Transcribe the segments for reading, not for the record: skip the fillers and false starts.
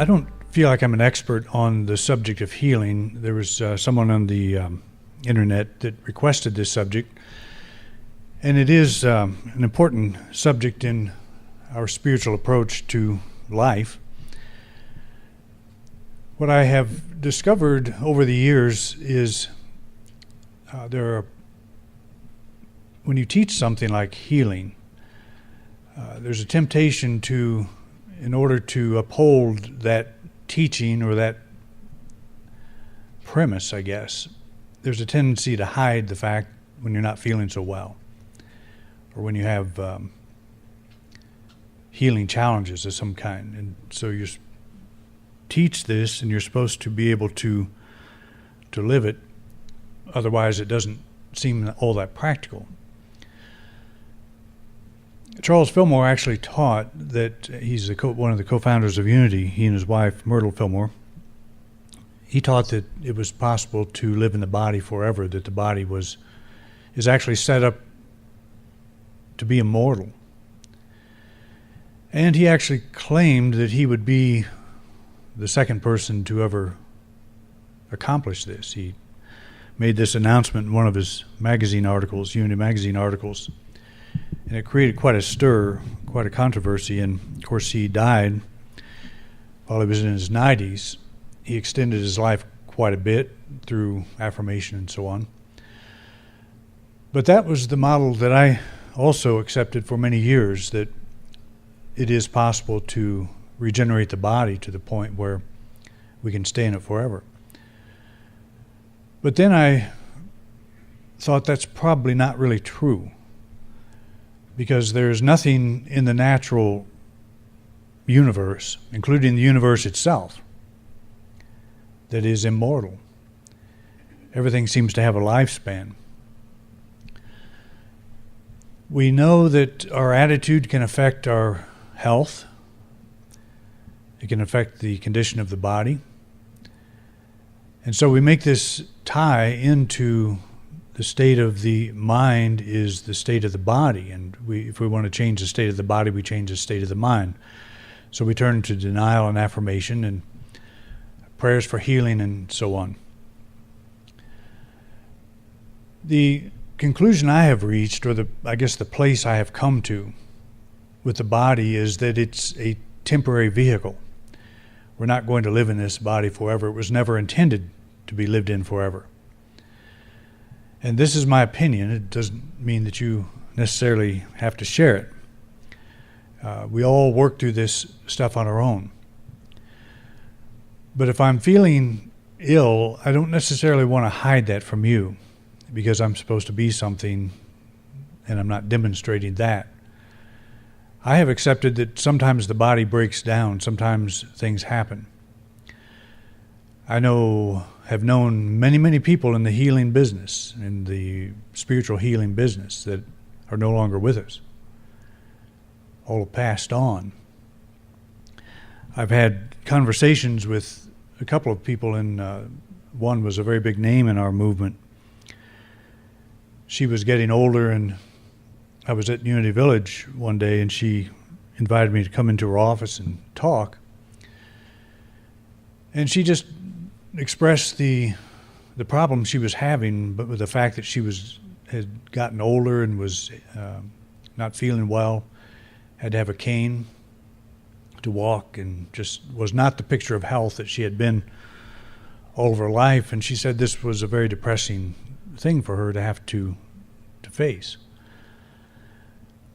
I don't feel like I'm an expert on the subject of healing. There was someone on the internet that requested this subject, and it is an important subject in our spiritual approach to life. What I have discovered over the years is when you teach something like healing, there's a temptation to, in order to uphold that teaching or that premise, I guess, there's a tendency to hide the fact when you're not feeling so well, or when you have healing challenges of some kind. And so you teach this, and you're supposed to be able to live it. Otherwise, it doesn't seem all that practical. Charles Fillmore actually taught that he's one of the co-founders of Unity. He and his wife, Myrtle Fillmore. He taught that it was possible to live in the body forever, that the body is actually set up to be immortal. And he actually claimed that he would be the second person to ever accomplish this. He made this announcement in one of his magazine articles, Unity magazine articles, and it created quite a stir, quite a controversy. And of course, he died while he was in his 90s. He extended his life quite a bit through affirmation and so on. But that was the model that I also accepted for many years, that it is possible to regenerate the body to the point where we can stay in it forever. But then I thought that's probably not really true, because there's nothing in the natural universe, including the universe itself, that is immortal. Everything seems to have a lifespan. We know that our attitude can affect our health. It can affect the condition of the body. And so we make this tie into the state of the mind is the state of the body. And if we want to change the state of the body, we change the state of the mind. So we turn to denial and affirmation and prayers for healing and so on. The conclusion I have reached, or I guess the place I have come to with the body, is that it's a temporary vehicle. We're not going to live in this body forever. It was never intended to be lived in forever. And this is my opinion. It doesn't mean that you necessarily have to share it. We all work through this stuff on our own. But if I'm feeling ill, I don't necessarily want to hide that from you, because I'm supposed to be something and I'm not demonstrating that. I have accepted that sometimes the body breaks down, sometimes things happen. I have known many, many people in the healing business, in the spiritual healing business, that are no longer with us. All have passed on. I've had conversations with a couple of people, one was a very big name in our movement. She was getting older, and I was at Unity Village one day, and she invited me to come into her office and talk. And she just expressed the problem she was having, but with the fact that she had gotten older and was not feeling well, had to have a cane to walk, and just was not the picture of health that she had been all of her life. And she said this was a very depressing thing for her to have to face.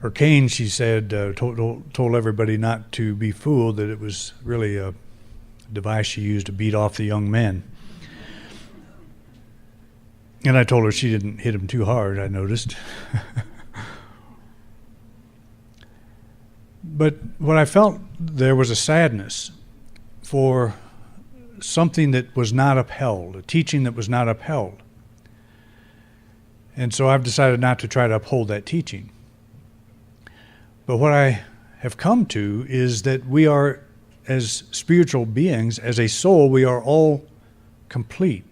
Her cane, she said, told everybody not to be fooled, that it was really a device she used to beat off the young men. And I told her she didn't hit him too hard, I noticed. But what I felt, there was a sadness for something that was not upheld, a teaching that was not upheld. And so I've decided not to try to uphold that teaching. But what I have come to is that we are, as spiritual beings, as a soul, we are all complete.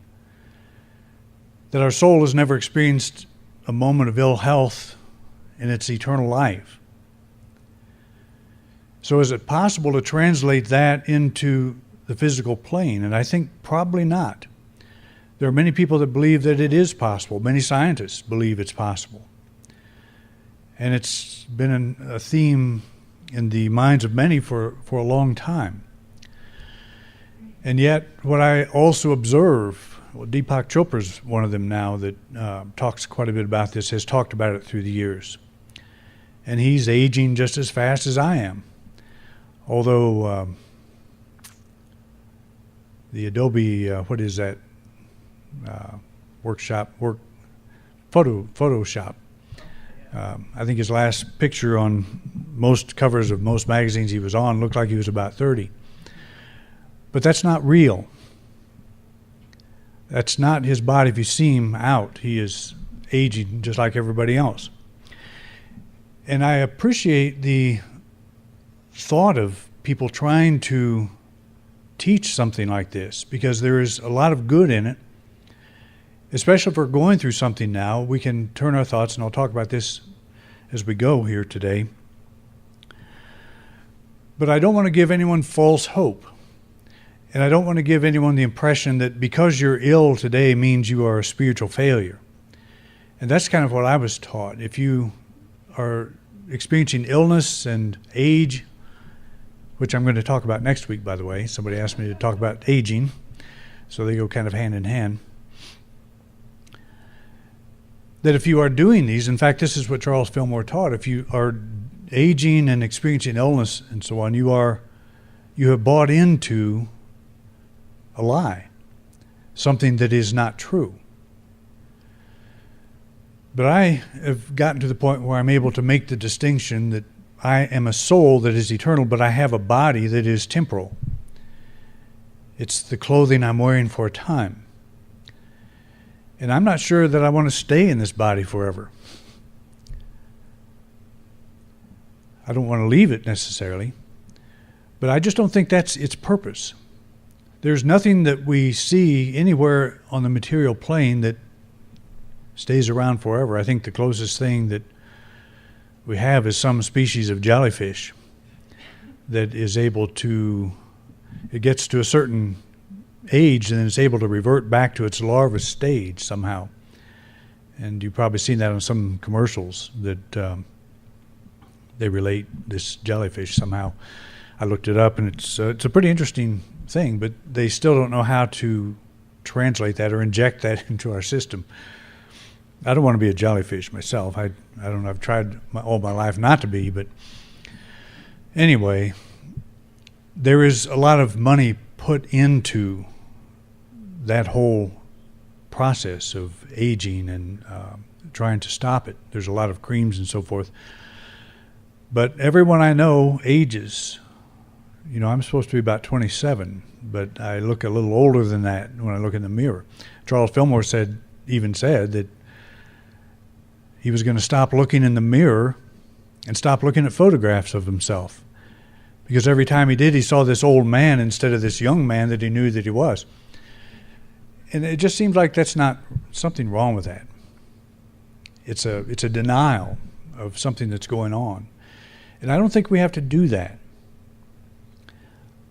That our soul has never experienced a moment of ill health in its eternal life. So is it possible to translate that into the physical plane? And I think probably not. There are many people that believe that it is possible. Many scientists believe it's possible. And it's been a theme in the minds of many for a long time. And yet, what I also observe, well, Deepak Chopra's one of them now that talks quite a bit about this, has talked about it through the years. And he's aging just as fast as I am. Although the Adobe, what is that, Photoshop. I think his last picture on most covers of most magazines he was on looked like he was about 30. But that's not real. That's not his body. If you see him out, he is aging just like everybody else. And I appreciate the thought of people trying to teach something like this, because there is a lot of good in it. Especially if we're going through something now, we can turn our thoughts, and I'll talk about this as we go here today. But I don't want to give anyone false hope. And I don't want to give anyone the impression that because you're ill today means you are a spiritual failure. And that's kind of what I was taught. If you are experiencing illness and age, which I'm going to talk about next week, by the way. Somebody asked me to talk about aging, so they go kind of hand in hand. That if you are doing these, in fact, this is what Charles Fillmore taught, if you are aging and experiencing illness and so on, you have bought into a lie, something that is not true. But I have gotten to the point where I'm able to make the distinction that I am a soul that is eternal, but I have a body that is temporal. It's the clothing I'm wearing for a time. And I'm not sure that I want to stay in this body forever. I don't want to leave it necessarily, but I just don't think that's its purpose. There's nothing that we see anywhere on the material plane that stays around forever. I think the closest thing that we have is some species of jellyfish that is able to, it gets to a certain age and then it's able to revert back to its larva stage somehow. And you've probably seen that on some commercials that they relate this jellyfish somehow. I looked it up, and it's a pretty interesting thing, but they still don't know how to translate that or inject that into our system. I don't want to be a jellyfish myself. I don't know. I've tried all my life not to be, but anyway, there is a lot of money put into that whole process of aging and trying to stop it. There's a lot of creams and so forth. But everyone I know ages. You know, I'm supposed to be about 27, but I look a little older than that when I look in the mirror. Charles Fillmore even said that he was going to stop looking in the mirror and stop looking at photographs of himself. Because every time he did, he saw this old man instead of this young man that he knew that he was. And it just seems like that's not something wrong with that. It's a denial of something that's going on. And I don't think we have to do that.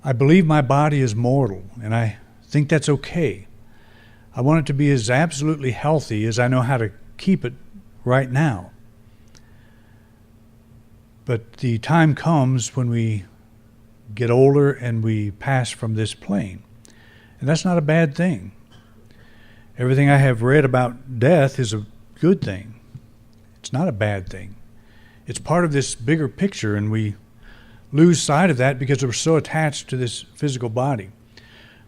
I believe my body is mortal, and I think that's okay. I want it to be as absolutely healthy as I know how to keep it right now. But the time comes when we get older and we pass from this plane. And that's not a bad thing. Everything I have read about death is a good thing. It's not a bad thing. It's part of this bigger picture, and we lose sight of that because we're so attached to this physical body.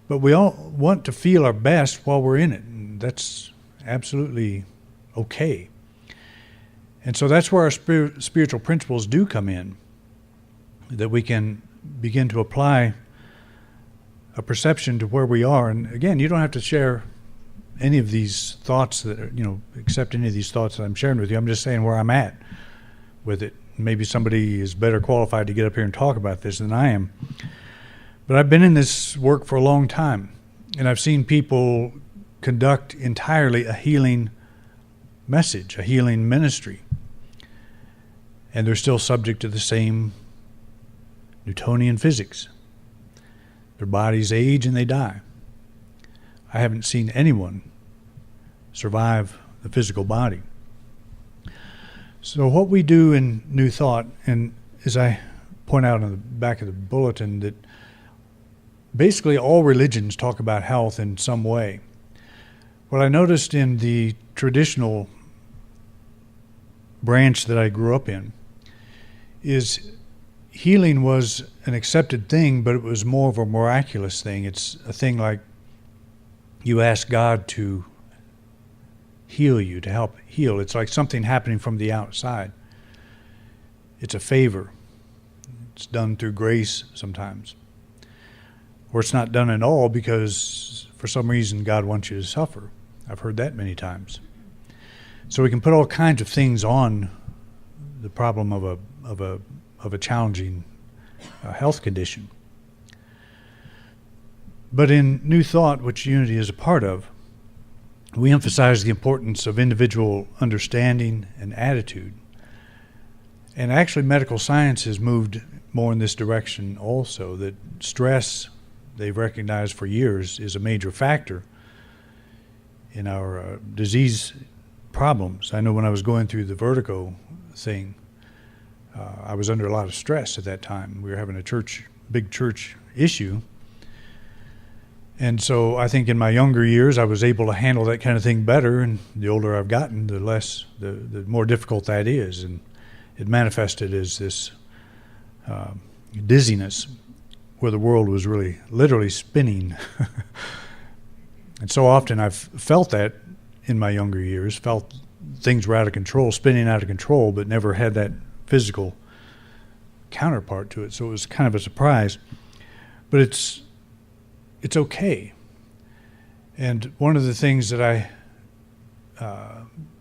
But we all want to feel our best while we're in it, and that's absolutely okay. And so that's where our spiritual principles do come in, that we can begin to apply a perception to where we are. And again, you don't have to share any of these thoughts that are, accept any of these thoughts that I'm sharing with you. I'm just saying where I'm at with it. Maybe somebody is better qualified to get up here and talk about this than I am. But I've been in this work for a long time, and I've seen people conduct entirely a healing message, a healing ministry. And they're still subject to the same Newtonian physics. Their bodies age and they die. I haven't seen anyone survive the physical body. So what we do in New Thought, and as I point out on the back of the bulletin, that basically all religions talk about health in some way. What I noticed in the traditional branch that I grew up in is healing was an accepted thing, but it was more of a miraculous thing. It's a thing like you ask God to heal you, to help heal. It's like something happening from the outside. It's a favor. It's done through grace sometimes. Or it's not done at all because for some reason God wants you to suffer. I've heard that many times. So we can put all kinds of things on the problem of a challenging health condition. But in New Thought, which Unity is a part of, we emphasize the importance of individual understanding and attitude. And actually medical science has moved more in this direction also, that stress, they've recognized for years, is a major factor in our disease problems. I know when I was going through the vertigo thing, I was under a lot of stress at that time. We were having a big church issue. And so I think in my younger years, I was able to handle that kind of thing better. And the older I've gotten, the more difficult that is. And it manifested as this dizziness where the world was really literally spinning. And so often I've felt that in my younger years, felt things were out of control, spinning out of control, but never had that physical counterpart to it. So it was kind of a surprise. But it's okay. And one of the things that I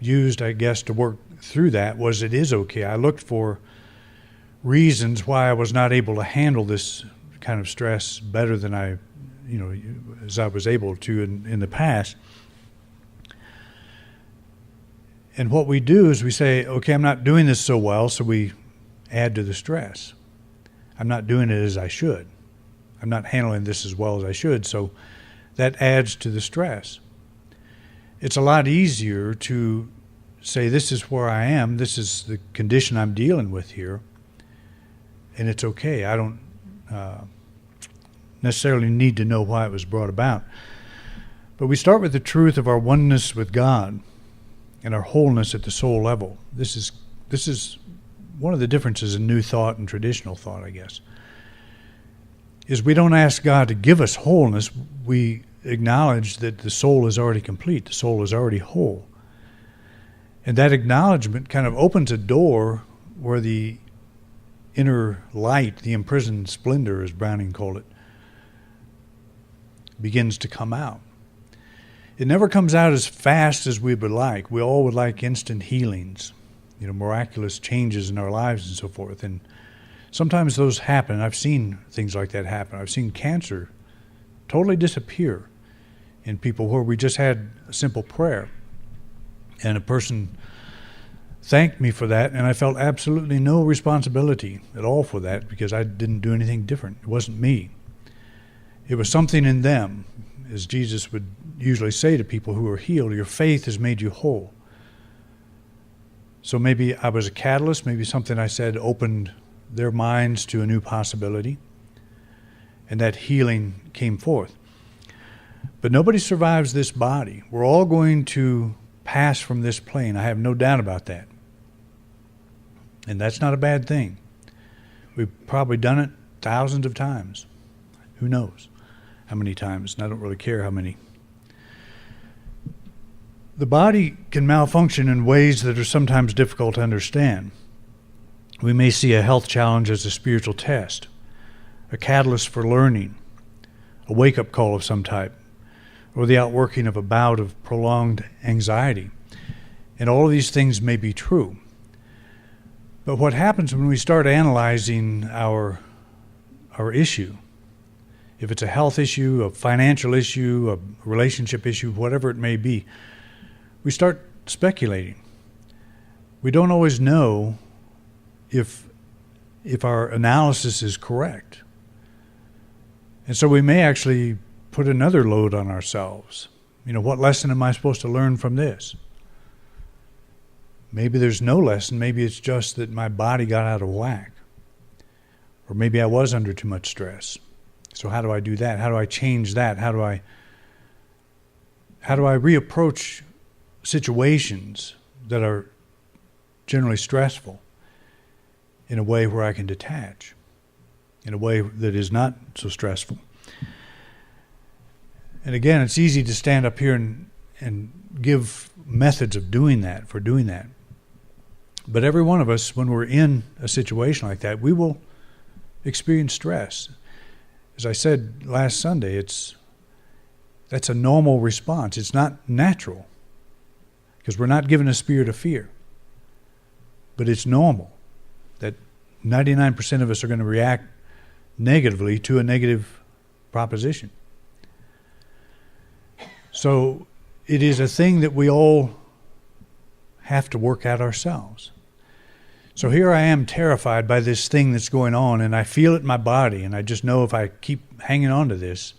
used, I guess, to work through that was it is okay. I looked for reasons why I was not able to handle this kind of stress better than as I was able to in the past. And what we do is we say, okay, I'm not doing this so well, so we add to the stress. I'm not doing it as I should. I'm not handling this as well as I should, so that adds to the stress. It's a lot easier to say, this is where I am, this is the condition I'm dealing with here, and it's okay. I don't necessarily need to know why it was brought about. But we start with the truth of our oneness with God and our wholeness at the soul level. This is one of the differences in New Thought and traditional thought, I guess, is we don't ask God to give us wholeness. We acknowledge that the soul is already complete. The soul is already whole. And that acknowledgement kind of opens a door where the inner light, the imprisoned splendor, as Browning called it, begins to come out. It never comes out as fast as we would like. We all would like instant healings, miraculous changes in our lives and so forth. And sometimes those happen. I've seen things like that happen. I've seen cancer totally disappear in people where we just had a simple prayer. And a person thanked me for that, and I felt absolutely no responsibility at all for that because I didn't do anything different. It wasn't me. It was something in them. As Jesus would usually say to people who are healed, your faith has made you whole. So maybe I was a catalyst, maybe something I said opened their minds to a new possibility, and that healing came forth. But nobody survives this body. We're all going to pass from this plane. I have no doubt about that. And that's not a bad thing. We've probably done it thousands of times. Who knows how many times, and I don't really care how many. The body can malfunction in ways that are sometimes difficult to understand. We may see a health challenge as a spiritual test, a catalyst for learning, a wake-up call of some type, or the outworking of a bout of prolonged anxiety. And all of these things may be true. But what happens when we start analyzing our issue, if it's a health issue, a financial issue, a relationship issue, whatever it may be, we start speculating. We don't always know if if our analysis is correct. And so we may actually put another load on ourselves. What lesson am I supposed to learn from this? Maybe there's no lesson. Maybe it's just that my body got out of whack. Or maybe I was under too much stress. So how do I do that? How do I change that? How do I reapproach situations that are generally stressful in a way where I can detach, in a way that is not so stressful? And again, it's easy to stand up here and give methods of doing that, for doing that. But every one of us, when we're in a situation like that, we will experience stress. As I said last Sunday, that's a normal response. It's not natural, because we're not given a spirit of fear. But it's normal that 99% of us are going to react negatively to a negative proposition. So it is a thing that we all have to work out ourselves. So here I am terrified by this thing that's going on, and I feel it in my body, and I just know if I keep hanging on to this,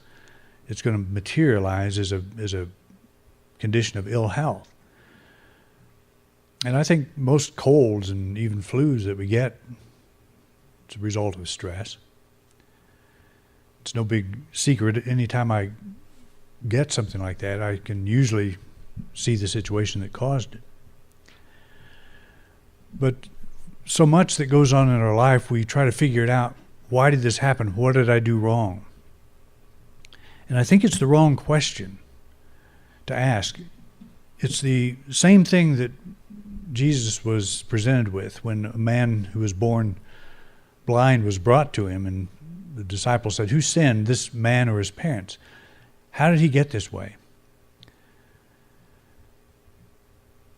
it's going to materialize as a condition of ill health. And I think most colds and even flus that we get, it's a result of stress. It's no big secret. Anytime I get something like that, I can usually see the situation that caused it. But so much that goes on in our life, we try to figure it out. Why did this happen? What did I do wrong? And I think it's the wrong question to ask. It's the same thing that Jesus was presented with when a man who was born blind was brought to him, and the disciples said, "Who sinned, this man or his parents? How did he get this way?"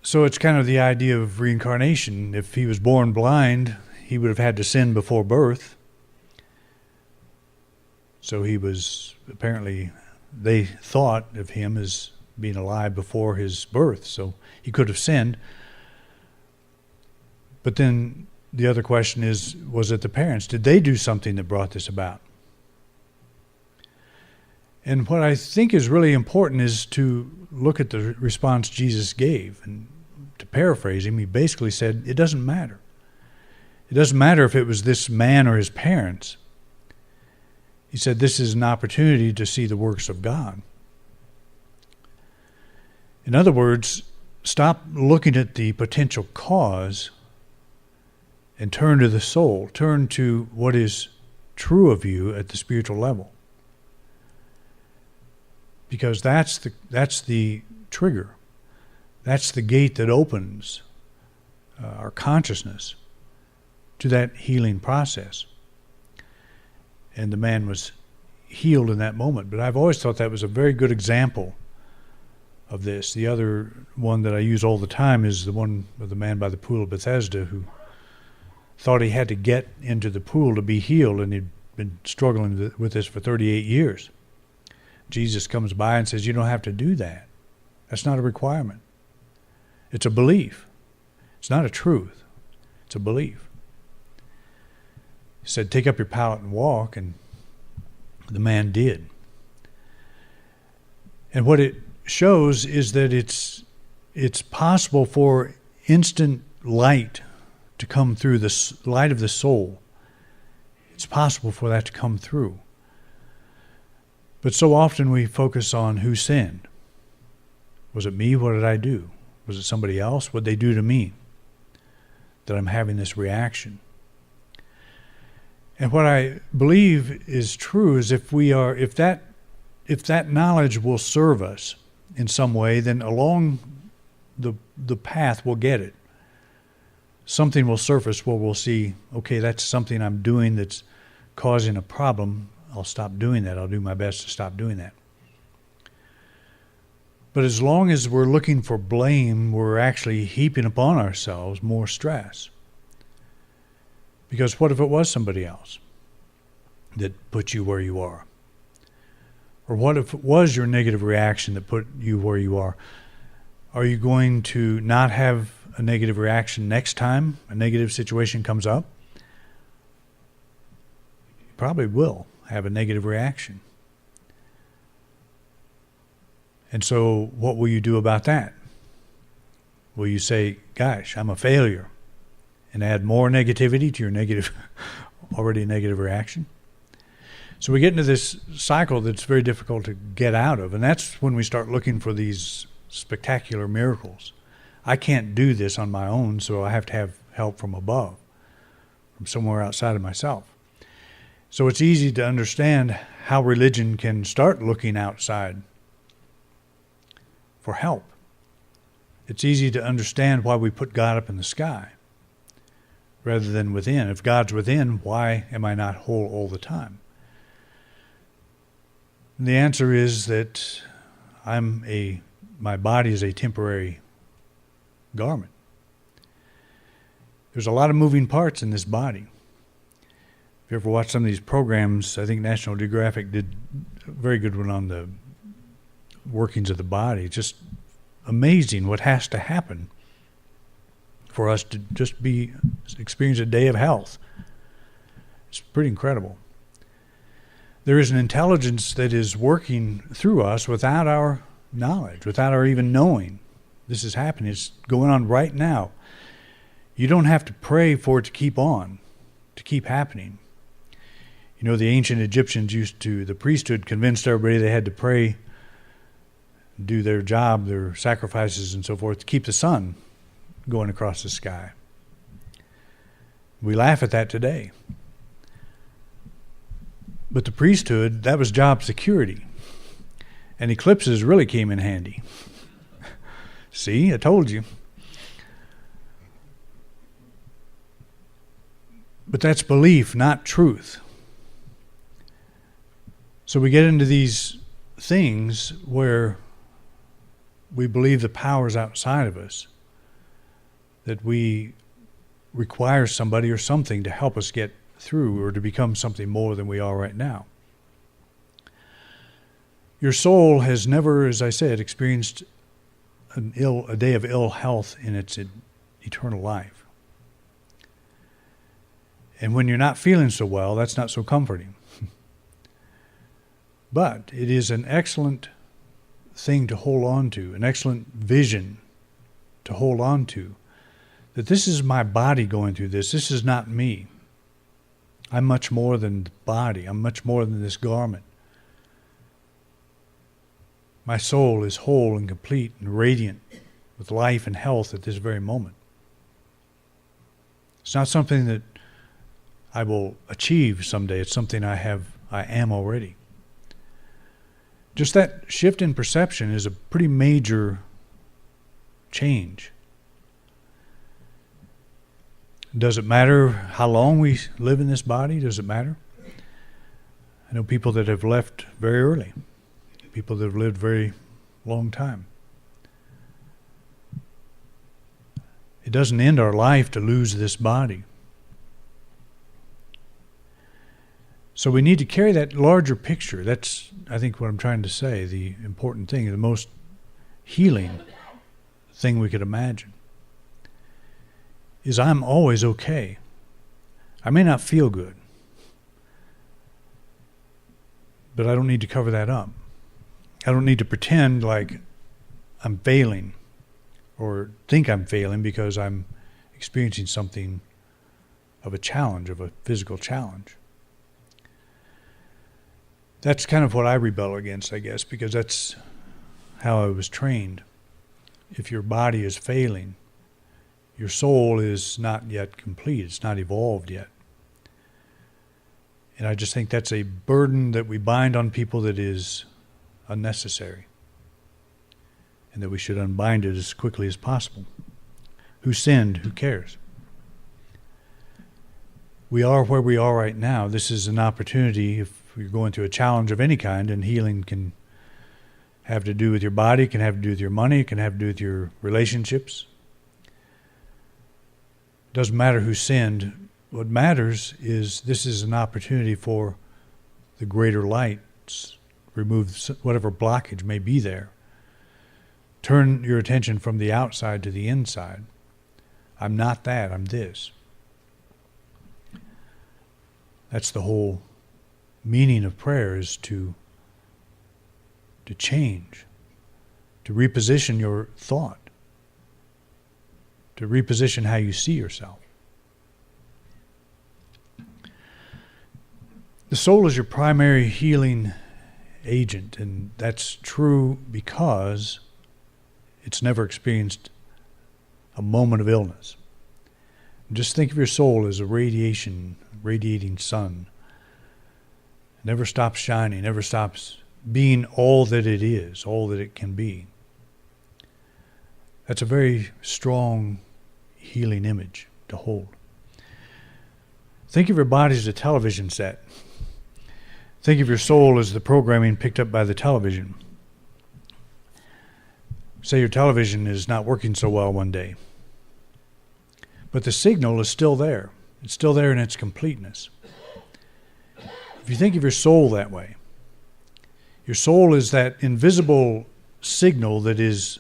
So it's kind of the idea of reincarnation. If he was born blind, he would have had to sin before birth. So he was, apparently, they thought of him as being alive before his birth. So he could have sinned. But then the other question is, was it the parents? Did they do something that brought this about? And what I think is really important is to look at the response Jesus gave. And to paraphrase him, he basically said, it doesn't matter. It doesn't matter if it was this man or his parents. He said, this is an opportunity to see the works of God. In other words, stop looking at the potential cause and turn to the soul. Turn to what is true of you at the spiritual level. Because that's the trigger. That's the gate that opens our consciousness to that healing process. And the man was healed in that moment. But I've always thought that was a very good example of this. The other one that I use all the time is the one of the man by the pool of Bethesda who thought he had to get into the pool to be healed, and he'd been struggling with this for 38 years. Jesus comes by and says, you don't have to do that. That's not a requirement. It's a belief. It's not a truth. It's a belief. He said, take up your pallet and walk, and the man did. And what it shows is that it's possible for instant light to come through, the light of the soul. It's possible for that to come through. But so often we focus on who sinned. Was it me? What did I do? Was it somebody else? What did they do to me that I'm having this reaction? And what I believe is true is if that knowledge will serve us in some way, then along the path we'll get it. Something will surface where we'll see, okay, that's something I'm doing that's causing a problem. I'll stop doing that. I'll do my best to stop doing that. But as long as we're looking for blame, we're actually heaping upon ourselves more stress. Because what if it was somebody else that put you where you are? Or what if it was your negative reaction that put you where you are? Are you going to not have a negative reaction next time a negative situation comes up? probably will have a negative reaction. And so what will you do about that? Will you say, gosh, I'm a failure, and add more negativity to your already negative reaction? So we get into this cycle that's very difficult to get out of, and that's when we start looking for these spectacular miracles. I can't do this on my own, so I have to have help from above, from somewhere outside of myself. So it's easy to understand how religion can start looking outside for help. It's easy to understand why we put God up in the sky rather than within. If God's within, why am I not whole all the time? And the answer is that my body is a temporary garment. There's a lot of moving parts in this body. If you ever watch some of these programs, I think National Geographic did a very good one on the workings of the body. It's just amazing what has to happen for us to just experience a day of health. It's pretty incredible. There is an intelligence that is working through us without our knowledge, without our even knowing this is happening. It's going on right now. You don't have to pray for it to keep on, to keep happening. You know, the ancient Egyptians the priesthood convinced everybody they had to pray, do their job, their sacrifices and so forth, to keep the sun going across the sky. We laugh at that today. But the priesthood, that was job security. And eclipses really came in handy. See, I told you. But that's belief, not truth. So we get into these things where we believe the power's outside of us, that we require somebody or something to help us get through or to become something more than we are right now. Your soul has never, as I said, experienced a day of ill health in its eternal life. And when you're not feeling so well, that's not so comforting. But it is an excellent thing to hold on to, an excellent vision to hold on to, that this is my body going through this. This is not me. I'm much more than the body. I'm much more than this garment. My soul is whole and complete and radiant with life and health at this very moment. It's not something that I will achieve someday. It's something I am already. Just that shift in perception is a pretty major change. Does it matter how long we live in this body? Does it matter? I know people that have left very early, people that have lived very long time. It doesn't end our life to lose this body. So we need to carry that larger picture. That's, I think, what I'm trying to say, the important thing, the most healing thing we could imagine, is I'm always okay. I may not feel good, but I don't need to cover that up. I don't need to pretend like I'm failing or think I'm failing because I'm experiencing something of a challenge, of a physical challenge. That's kind of what I rebel against, I guess, because that's how I was trained. If your body is failing, your soul is not yet complete. It's not evolved yet. And I just think that's a burden that we bind on people that is unnecessary, and that we should unbind it as quickly as possible. Who sinned? Who cares? We are where we are right now. This is an opportunity. If you're going through a challenge of any kind, and healing can have to do with your body, can have to do with your money, can have to do with your relationships. Doesn't matter who sinned. What matters is this is an opportunity for the greater light. Remove whatever blockage may be there. Turn your attention from the outside to the inside. I'm not that, I'm this. That's the whole meaning of prayer is to change, to reposition your thought, to reposition how you see yourself. The soul is your primary healing agent, and that's true because it's never experienced a moment of illness. Just think of your soul as a radiating sun. It never stops shining, never stops being all that it is, all that it can be. That's a very strong healing image to hold. Think of your body as a television set. Think of your soul as the programming picked up by the television. Say your television is not working so well one day, but the signal is still there. It's still there in its completeness. If you think of your soul that way, your soul is that invisible signal that is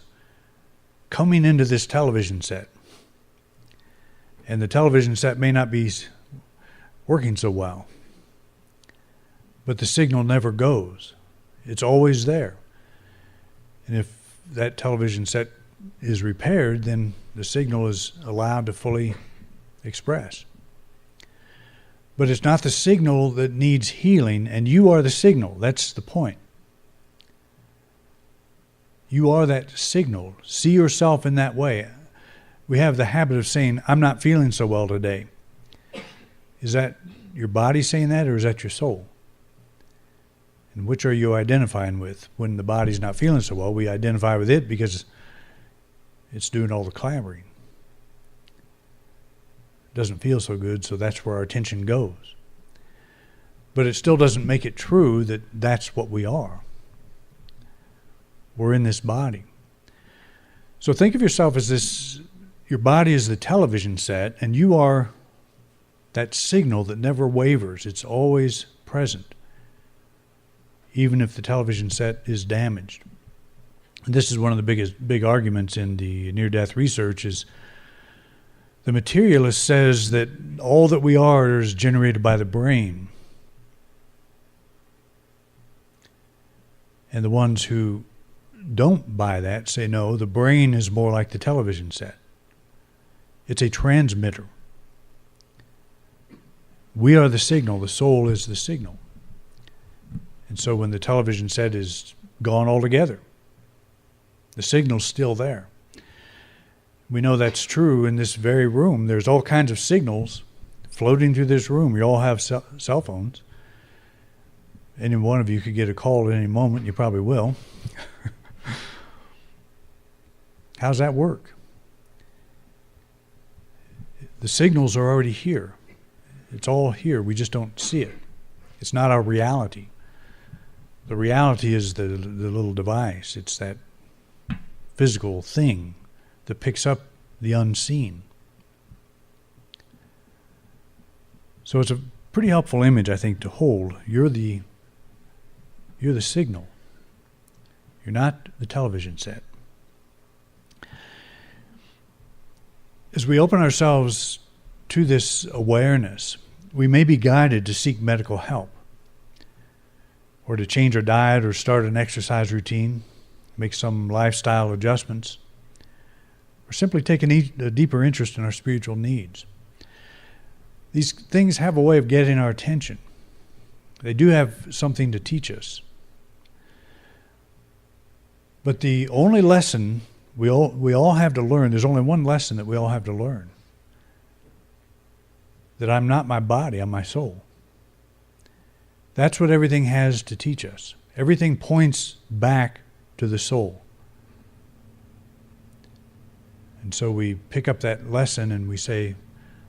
coming into this television set. And the television set may not be working so well, but the signal never goes. It's always there. And if that television set is repaired, then the signal is allowed to fully express. But it's not the signal that needs healing, and you are the signal. That's the point. You are that signal. See yourself in that way. We have the habit of saying, I'm not feeling so well today. Is that your body saying that, or is that your soul? And which are you identifying with? When the body's not feeling so well, we identify with it because it's doing all the clamoring. It doesn't feel so good, so that's where our attention goes. But it still doesn't make it true that that's what we are. We're in this body. So think of yourself as this, your body is the television set, and you are that signal that never wavers. It's always present, even if the television set is damaged. And this is one of the big arguments in the near-death research is the materialist says that all that we are is generated by the brain. And the ones who don't buy that say, no, the brain is more like the television set. It's a transmitter. We are the signal. The soul is the signal. And so when the television set is gone altogether, the signal's still there. We know that's true in this very room. There's all kinds of signals floating through this room. You all have cell phones. Any one of you could get a call at any moment. You probably will. How's that work? The signals are already here. It's all here. We just don't see it. It's not our reality. The reality is the little device. It's that physical thing that picks up the unseen. So it's a pretty helpful image, I think, to hold. You're the signal. You're not the television set. As we open ourselves to this awareness, we may be guided to seek medical help, or to change our diet or start an exercise routine, make some lifestyle adjustments, or simply take a deeper interest in our spiritual needs. These things have a way of getting our attention. They do have something to teach us. But the only lesson we all have to learn, there's only one lesson that we all have to learn. That I'm not my body, I'm my soul. That's what everything has to teach us. Everything points back to the soul. And so we pick up that lesson and we say,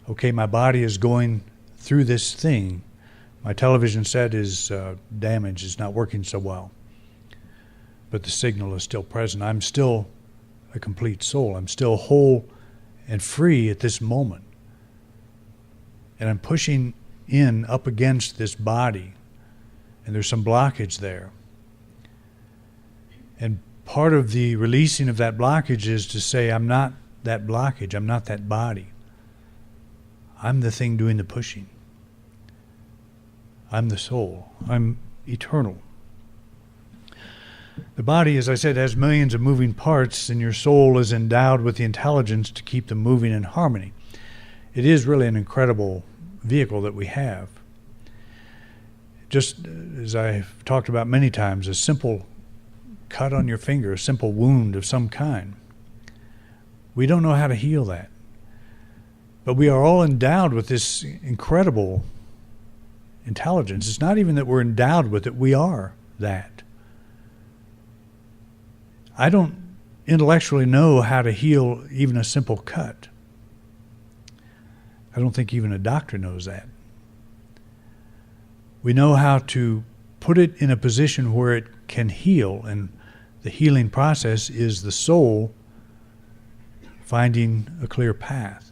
okay, my body is going through this thing. My television set is damaged, it's not working so well. But the signal is still present. I'm still a complete soul. I'm still whole and free at this moment. And I'm pushing in up against this body. And there's some blockage there. And part of the releasing of that blockage is to say, I'm not that blockage. I'm not that body. I'm the thing doing the pushing. I'm the soul. I'm eternal. The body, as I said, has millions of moving parts, and your soul is endowed with the intelligence to keep them moving in harmony. It is really an incredible vehicle that we have. Just as I've talked about many times, a simple cut on your finger, a simple wound of some kind. We don't know how to heal that. But we are all endowed with this incredible intelligence. It's not even that we're endowed with it, we are that. I don't intellectually know how to heal even a simple cut. I don't think even a doctor knows that. We know how to put it in a position where it can heal, and the healing process is the soul finding a clear path.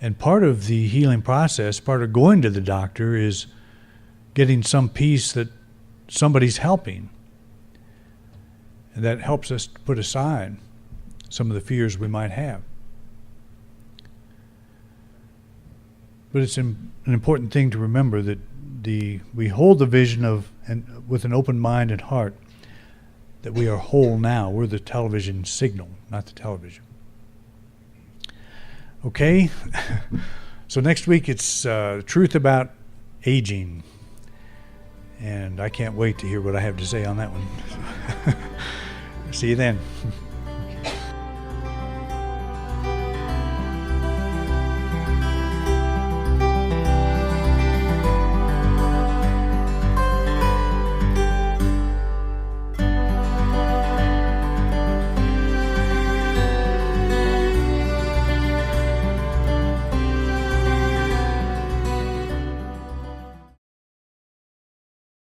And part of the healing process, part of going to the doctor, is getting some peace that somebody's helping. And that helps us put aside some of the fears we might have. But it's an important thing to remember that we hold the vision of, and with an open mind and heart, that we are whole now. We're the television signal, not the television. Okay, so next week it's truth about aging. And I can't wait to hear what I have to say on that one. See you then.